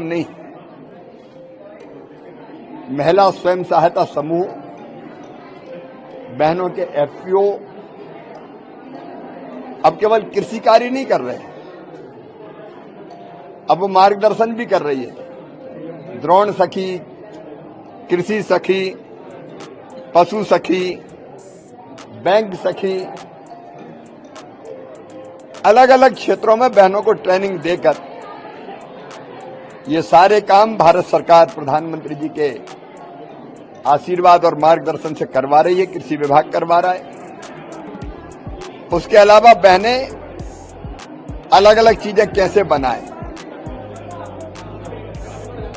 नहीं। महिला स्वयं सहायता समूह, बहनों के एफपीओ अब केवल कृषि कार्य नहीं कर रहे, अब वो मार्गदर्शन भी कर रही है। द्रोण सखी, कृषि सखी, पशु सखी, बैंक सखी, अलग अलग क्षेत्रों में बहनों को ट्रेनिंग देकर ये सारे काम भारत सरकार प्रधानमंत्री जी के आशीर्वाद और मार्गदर्शन से करवा रही है, कृषि विभाग करवा रहा है। उसके अलावा बहनें अलग अलग चीजें कैसे बनाएं,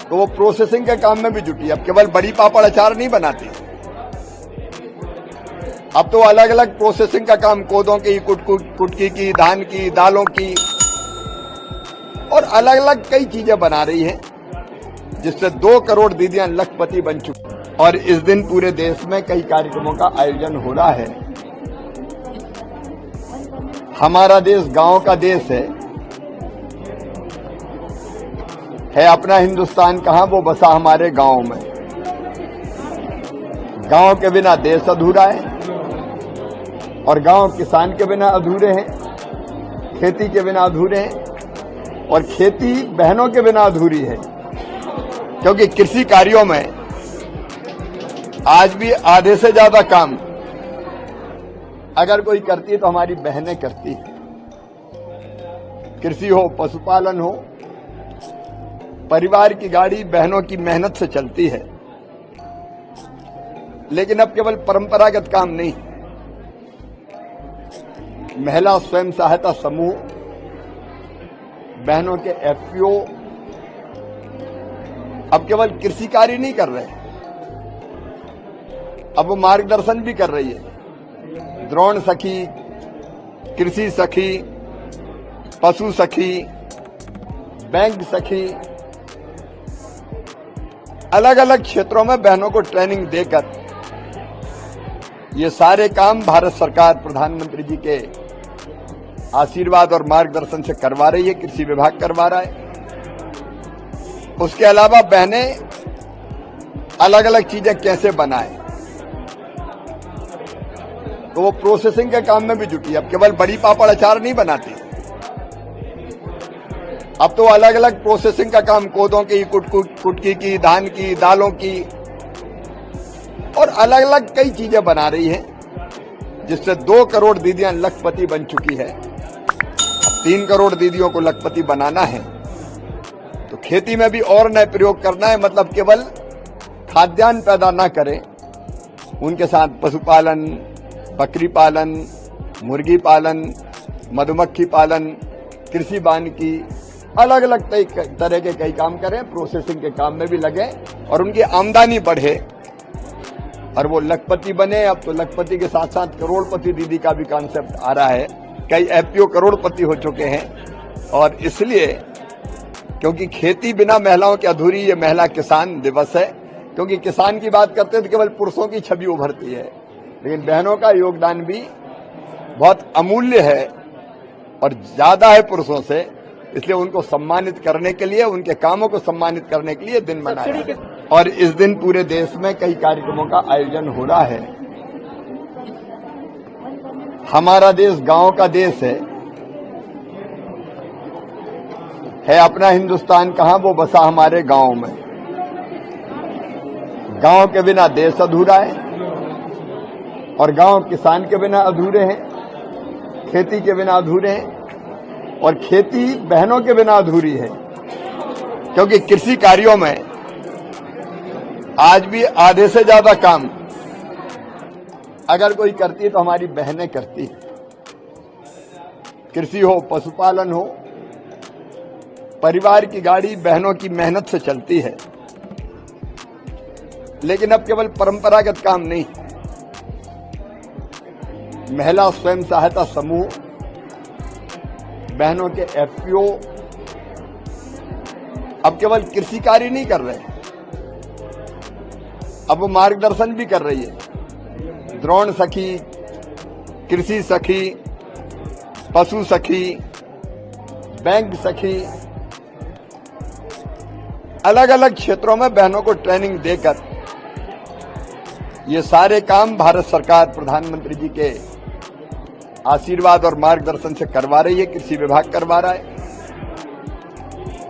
तो वो प्रोसेसिंग के काम में भी जुटी। अब केवल बड़ी पापड़ अचार नहीं बनाती, अब तो अलग अलग प्रोसेसिंग का काम, कोदों की, कुटकी की, धान की, दालों की और अलग अलग कई चीजें बना रही है, जिससे 2 करोड़ दीदियां लखपति बन चुकी। और इस दिन पूरे देश में कई कार्यक्रमों का आयोजन हो रहा है। हमारा देश गांव का देश है अपना हिंदुस्तान कहां, वो बसा हमारे गांव में। गांव के बिना देश अधूरा है और गांव किसान के बिना अधूरे हैं, खेती के बिना अधूरे हैं और खेती बहनों के बिना अधूरी है, क्योंकि कृषि कार्यों में आज भी आधे से ज्यादा काम अगर कोई करती है तो हमारी बहनें करती है। कृषि हो, पशुपालन हो, परिवार की गाड़ी बहनों की मेहनत से चलती है। लेकिन अब केवल परंपरागत काम नहीं, महिला स्वयं सहायता समूह, बहनों के एफपीओ अब केवल कृषि कार्य नहीं कर रहे, अब वो मार्गदर्शन भी कर रही है। द्रोण सखी, कृषि सखी, पशु सखी, बैंक सखी, अलग अलग क्षेत्रों में बहनों को ट्रेनिंग देकर ये सारे काम भारत सरकार प्रधानमंत्री जी के आशीर्वाद और मार्गदर्शन से करवा रही है, कृषि विभाग करवा रहा है। उसके अलावा बहनें अलग अलग चीजें कैसे बनाएं, तो वो प्रोसेसिंग के काम में भी जुटी। अब केवल बड़ी पापड़ अचार नहीं बनाती, अब तो अलग अलग प्रोसेसिंग का काम, कोदों की, कुटकी की, धान की, दालों की और अलग अलग कई चीजें बना रही है, जिससे 2 करोड़ दीदियां लखपति बन चुकी है। अब 3 करोड़ दीदियों को लखपति बनाना है तो खेती में भी और नए प्रयोग करना है। मतलब केवल खाद्यान्न पैदा ना करें, उनके साथ पशुपालन, बकरी पालन, मुर्गी पालन, मधुमक्खी पालन, कृषि वानिकी, अलग अलग तरह के कई काम करें, प्रोसेसिंग के काम में भी लगे और उनकी आमदनी बढ़े और वो लखपति बने। अब तो लखपति के साथ साथ करोड़पति दीदी का भी कॉन्सेप्ट आ रहा है, कई एफपीओ करोड़पति हो चुके हैं। और इसलिए क्योंकि खेती बिना महिलाओं की अधूरी, ये महिला किसान दिवस है। क्योंकि किसान की बात करते हैं तो केवल पुरुषों की छवि उभरती है, लेकिन बहनों का योगदान भी बहुत अमूल्य है और ज्यादा है पुरुषों से। इसलिए उनको सम्मानित करने के लिए, उनके कामों को सम्मानित करने के लिए दिन मनाया। और इस दिन पूरे देश में कई कार्यक्रमों का आयोजन हो रहा है। हमारा देश गांव का देश है अपना हिंदुस्तान कहां, वो बसा हमारे गांव में। गांव के बिना देश अधूरा है और गांव किसान के बिना अधूरे हैं, खेती के बिना अधूरे हैं और खेती बहनों के बिना अधूरी है, क्योंकि कृषि कार्यों में आज भी आधे से ज्यादा काम अगर कोई करती है तो हमारी बहनें करती है। कृषि हो, पशुपालन हो, परिवार की गाड़ी बहनों की मेहनत से चलती है। लेकिन अब केवल परंपरागत काम नहीं, महिला स्वयं सहायता समूह, बहनों के एफपीओ अब केवल कृषि कार्य नहीं कर रहे, अब वो मार्गदर्शन भी कर रही है। द्रोण सखी, कृषि सखी, पशु सखी, बैंक सखी, अलग अलग क्षेत्रों में बहनों को ट्रेनिंग देकर ये सारे काम भारत सरकार प्रधानमंत्री जी के आशीर्वाद और मार्गदर्शन से करवा रही है, कृषि विभाग करवा रहा है।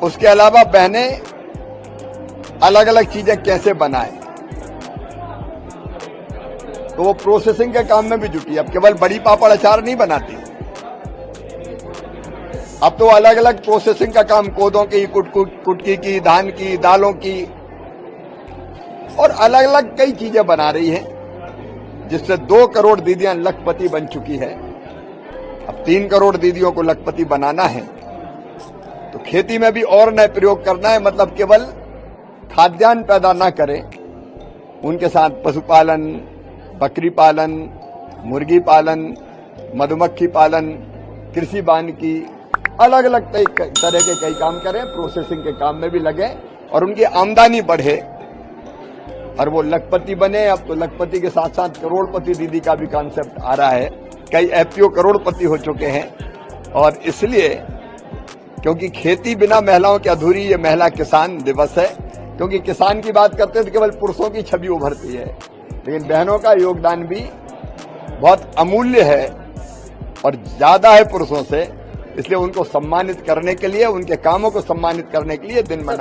उसके अलावा बहनें अलग अलग चीजें कैसे बनाएं, तो वो प्रोसेसिंग के काम में भी जुटी। अब केवल बड़ी पापड़ अचार नहीं बनाती, अब तो अलग अलग प्रोसेसिंग का काम, कोदों की, कुटकी की, धान की, दालों की और अलग अलग कई चीजें बना रही है, जिससे 2 करोड़ दीदियां लखपति बन चुकी है। अब 3 करोड़ दीदियों को लखपति बनाना है तो खेती में भी और नए प्रयोग करना है। मतलब केवल खाद्यान्न पैदा न करें, उनके साथ पशुपालन, बकरी पालन, मुर्गी पालन, मधुमक्खी पालन, कृषि वानिकी, अलग अलग तरह के कई काम करें, प्रोसेसिंग के काम में भी लगे और उनकी आमदनी बढ़े और वो लखपति बने। अब तो लखपति के साथ साथ करोड़पति दीदी का भी कॉन्सेप्ट आ रहा है। कई एफपीओ करोड़पति हो चुके हैं और इसलिए क्योंकि खेती बिना महिलाओं की अधूरी, ये महिला किसान दिवस है। क्योंकि किसान की बात करते हैं तो केवल पुरुषों की छवि उभरती है, लेकिन बहनों का योगदान भी बहुत अमूल्य है और ज्यादा है पुरुषों से। इसलिए उनको सम्मानित करने के लिए, उनके कामों को सम्मानित करने के लिए दिन मनाया।